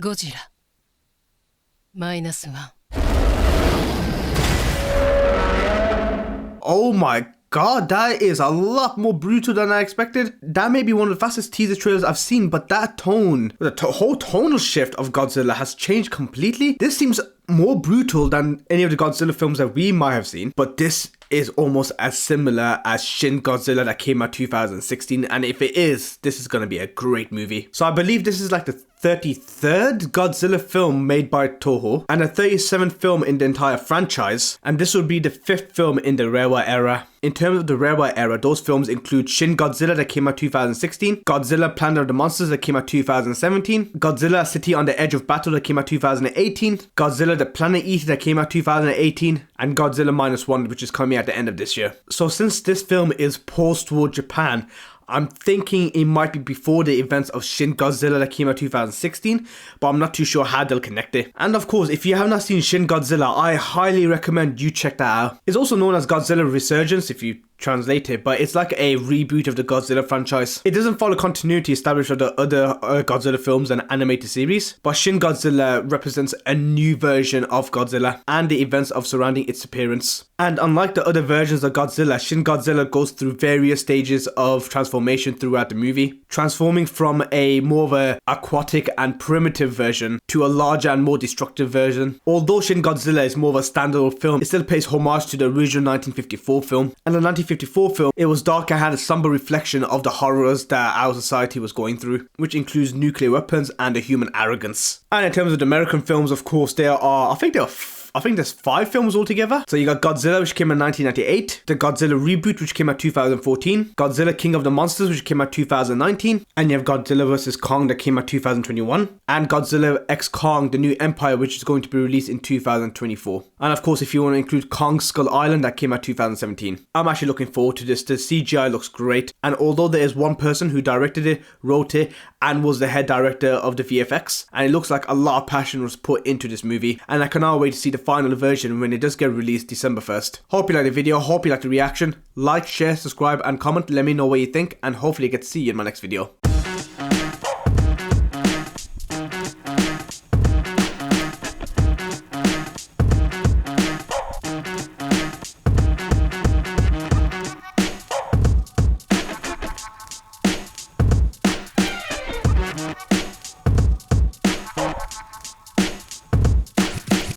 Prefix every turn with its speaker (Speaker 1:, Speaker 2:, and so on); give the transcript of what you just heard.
Speaker 1: ゴジラ-1
Speaker 2: Oh my god, that is a lot more brutal than I expected. That may be one of the fastest teaser trailers I've seen, but that tone, the whole tonal shift of Godzilla has changed completely. This seems more brutal than any of the Godzilla films that we might have seen, but this is almost as similar as Shin Godzilla that came out 2016, and if it is, this is going to be a great movie. So I believe this is like the 33rd Godzilla film made by Toho, and the 37th film in the entire franchise, and this would be the 5th film in the Reiwa era. In terms of the Reiwa era, those films include Shin Godzilla that came out 2016, Godzilla Planet of the Monsters that came out 2017, Godzilla City on the Edge of Battle that came out 2018, Godzilla the Planet Eater that came out 2018, and Godzilla -1, which is coming at the end of this year. So since this film is post-war Japan, I'm thinking it might be before the events of Shin Godzilla that came out 2016, but I'm not too sure how they'll connect it. And of course, if you have not seen Shin Godzilla, I highly recommend you check that out. It's also known as Godzilla Resurgence if you translate it, but it's like a reboot of the Godzilla franchise. It doesn't follow continuity established with the other Godzilla films and animated series, but Shin Godzilla represents a new version of Godzilla and the events of surrounding its appearance. And unlike the other versions of Godzilla, Shin Godzilla goes through various stages of transformation throughout the movie, transforming from a more of a aquatic and primitive version to a larger and more destructive version. Although Shin Godzilla is more of a standalone film, it still pays homage to the original 1954 film. And the 1954 film, it was dark and had a somber reflection of the horrors that our society was going through, which includes nuclear weapons and a human arrogance. And in terms of the American films, of course, I think there's 5 films altogether. So you got Godzilla, which came in 1998, the Godzilla reboot, which came out 2014, Godzilla King of the Monsters, which came out 2019, and you have Godzilla vs. Kong that came out 2021, and Godzilla x Kong, The New Empire, which is going to be released in 2024. And of course, if you want to include Kong Skull Island, that came out 2017. I'm actually looking forward to this. The CGI looks great, and although there is one person who directed it, wrote it, and was the head director of the VFX, and it looks like a lot of passion was put into this movie, and I cannot wait to see the final version when it does get released December 1st. Hope you like the video, hope you like the reaction. Like, share, subscribe and comment, let me know what you think, and hopefully I get to see you in my next video.